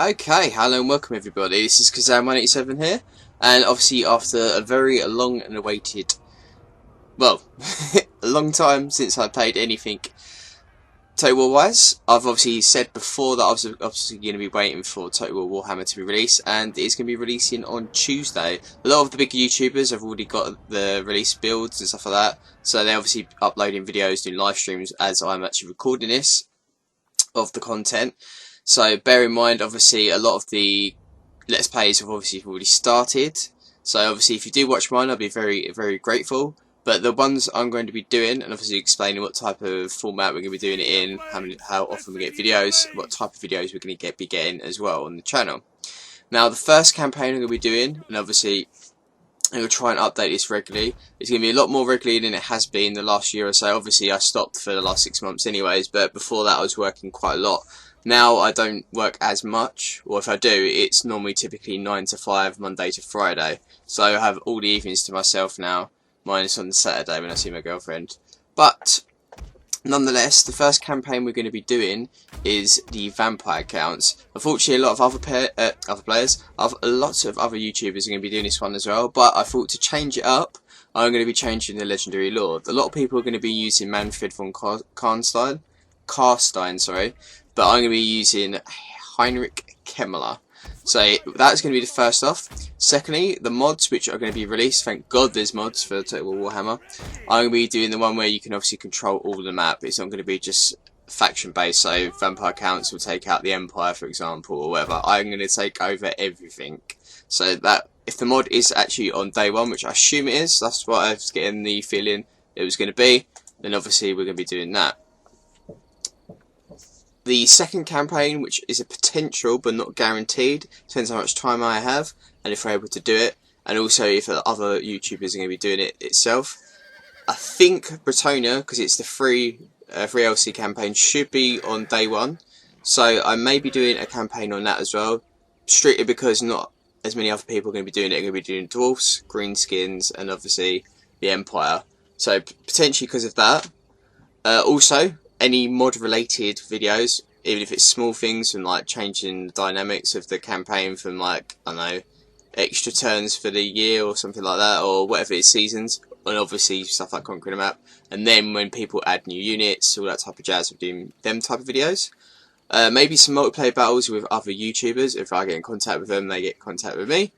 Okay, hello and welcome everybody. This is Kazam187 here, and obviously after a very long and awaited, well, a long time since I played anything Total War wise, I've obviously said before that I was obviously going to be waiting for Total War Warhammer to be released, and it's going to be releasing on Tuesday. A lot of the big YouTubers have already got the release builds and stuff like that, so they're obviously uploading videos, doing live streams as I'm actually recording this, of the content. So bear in mind, obviously, a lot of the Let's Plays have obviously already started. So obviously, if you do watch mine, I'll be very, very grateful. But the ones I'm going to be doing, and obviously explaining what type of format we're going to be doing it in, how often we get videos, what type of videos we're going to be getting as well on the channel. Now, the first campaign I'm going to be doing, and obviously I'm going to try and update this regularly. It's going to be a lot more regularly than it has been the last year or so. Obviously, I stopped for the last 6 months anyways, but before that I was working quite a lot. Now I don't work as much, or if I do, it's normally typically 9 to 5, Monday to Friday. So I have all the evenings to myself now, minus on the Saturday when I see my girlfriend. But nonetheless, the first campaign we're going to be doing is the vampire counts. Unfortunately, a lot of lots of other YouTubers are going to be doing this one as well. But I thought to change it up, I'm going to be changing the legendary lord. A lot of people are going to be using Manfred von Karstein, but I'm going to be using Heinrich Kemmler. So that's going to be the first off. Secondly, the mods which are going to be released, thank God there's mods for Total War Warhammer. I'm going to be doing the one where you can obviously control all the map. It's not going to be just faction based, so vampire counts will take out the Empire, for example, or whatever. I'm going to take over everything. So that if the mod is actually on day one, which I assume it is, that's what I was getting the feeling it was going to be, then obviously we're going to be doing that. The second campaign, which is a potential but not guaranteed, depends how much time I have and if we're able to do it, and also if other YouTubers are going to be doing it itself. I think Bretonia, because it's the free LC campaign, should be on day one, so I may be doing a campaign on that as well, strictly because not as many other people are going to be doing it. They're going to be doing dwarfs, greenskins, and obviously the Empire, so potentially because of that. Also, any mod related videos, even if it's small things from like changing the dynamics of the campaign from like, I don't know, extra turns for the year or something like that, or whatever it is, seasons, and obviously stuff like conquering the map, and then when people add new units, all that type of jazz, we're doing them type of videos. Maybe some multiplayer battles with other YouTubers. If I get in contact with them, they get in contact with me.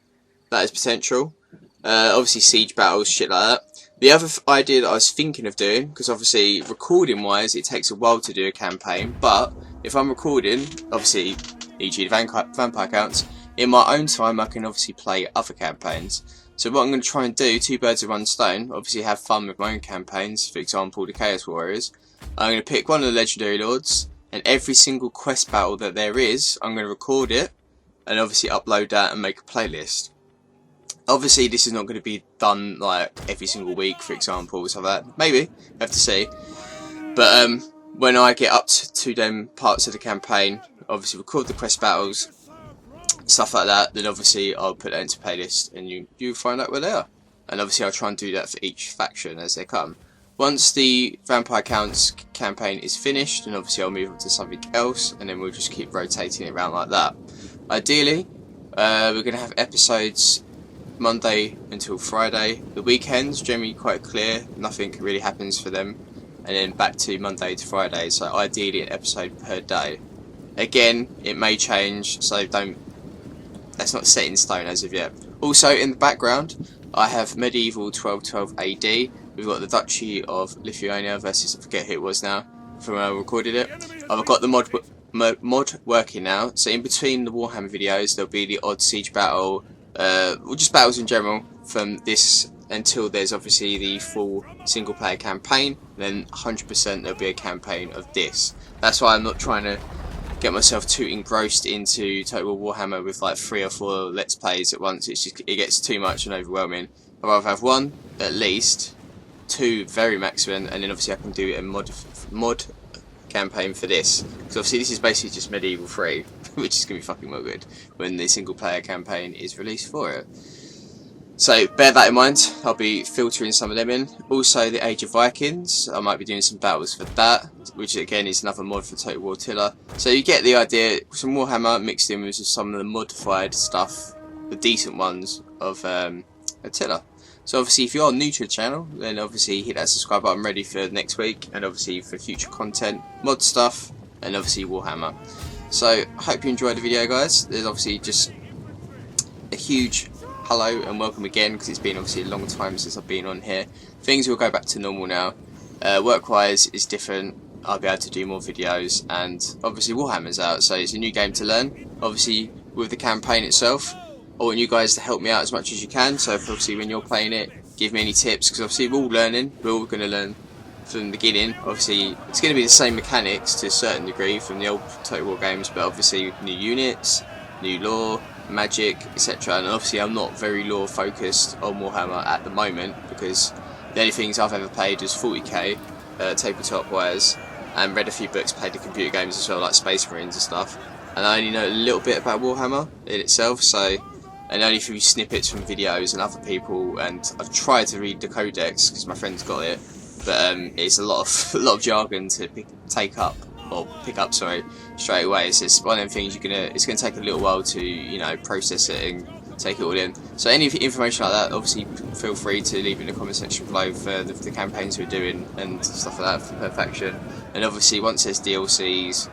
That is potential. Obviously siege battles, shit like that. The other idea that I was thinking of doing, because obviously recording wise it takes a while to do a campaign, but if I'm recording, obviously, e.g. vampire counts, in my own time I can obviously play other campaigns. So what I'm going to try and do, two birds with one stone, obviously have fun with my own campaigns, for example the Chaos Warriors. I'm going to pick one of the legendary lords, and every single quest battle that there is, I'm going to record it, and obviously upload that and make a playlist. Obviously this is not going to be done like every single week, for example, or something like that. Maybe, have to see. But when I get up to them parts of the campaign, obviously record the quest battles, stuff like that, then obviously I'll put that into playlist and you find out where they are. And obviously I'll try and do that for each faction as they come. Once the Vampire Counts campaign is finished, then obviously I'll move on to something else, and then we'll just keep rotating it around like that. Ideally, we're going to have episodes Monday until Friday. The weekends generally quite clear, nothing really happens for them, and then back to Monday to Friday, so ideally an episode per day. Again, it may change, so that's not set in stone as of yet. Also in the background I have medieval 1212 AD. We've got the Duchy of Lithuania versus, I forget who it was now from when I recorded it. I've got the mod working now, so in between the Warhammer videos there'll be the odd siege battle, or just battles in general from this until there's obviously the full single player campaign. Then 100% there'll be a campaign of this. That's why I'm not trying to get myself too engrossed into Total War Warhammer with like 3 or 4 let's plays at once. It gets too much and overwhelming. I'd rather have one at least, 2 very maximum, and then obviously I can do a mod campaign for this, because obviously this is basically just medieval 3, which is going to be fucking well good when the single player campaign is released for it. So bear that in mind. I'll be filtering some of them in. Also the Age of Vikings, I might be doing some battles for that, which again is another mod for Total War Attila. So you get the idea, some Warhammer mixed in with some of the modified stuff, the decent ones of Attila. So obviously if you're new to the channel, then obviously hit that subscribe button ready for next week, and obviously for future content, mod stuff, and obviously Warhammer. So I hope you enjoyed the video, guys. There's obviously just a huge hello and welcome again, because it's been obviously a long time since I've been on here. Things will go back to normal now. Work wise is different. I'll be able to do more videos, and obviously Warhammer's out, so it's a new game to learn. Obviously with the campaign itself, I want you guys to help me out as much as you can. So obviously when you're playing it, give me any tips, because obviously we're all learning. We're all going to learn from the beginning. Obviously it's going to be the same mechanics to a certain degree from the old Total War games, but obviously new units, new lore, magic, etc. And obviously I'm not very lore focused on Warhammer at the moment, because the only things I've ever played is 40k tabletop wise, and read a few books, played the computer games as well, like Space Marines and stuff, and I only know a little bit about Warhammer in itself, so, and only a few snippets from videos and other people, and I've tried to read the codex because my friend's got it, but it's a lot of jargon to pick up straight away. So it's one of them things it's gonna take a little while to, you know, process it and take it all in. So any information like that, obviously feel free to leave in the comment section below for the campaigns we're doing and stuff like that for per faction. And obviously once there's DLCs,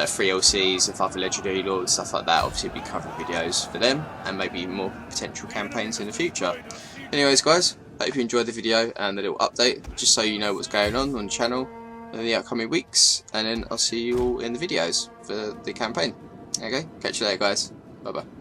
free LCs of other legendary lords, stuff like that, obviously we'll be covering videos for them and maybe more potential campaigns in the future. Anyways guys, hope you enjoyed the video and the little update, just so you know what's going on the channel in the upcoming weeks, and then I'll see you all in the videos for the campaign. Okay, catch you later guys, bye bye.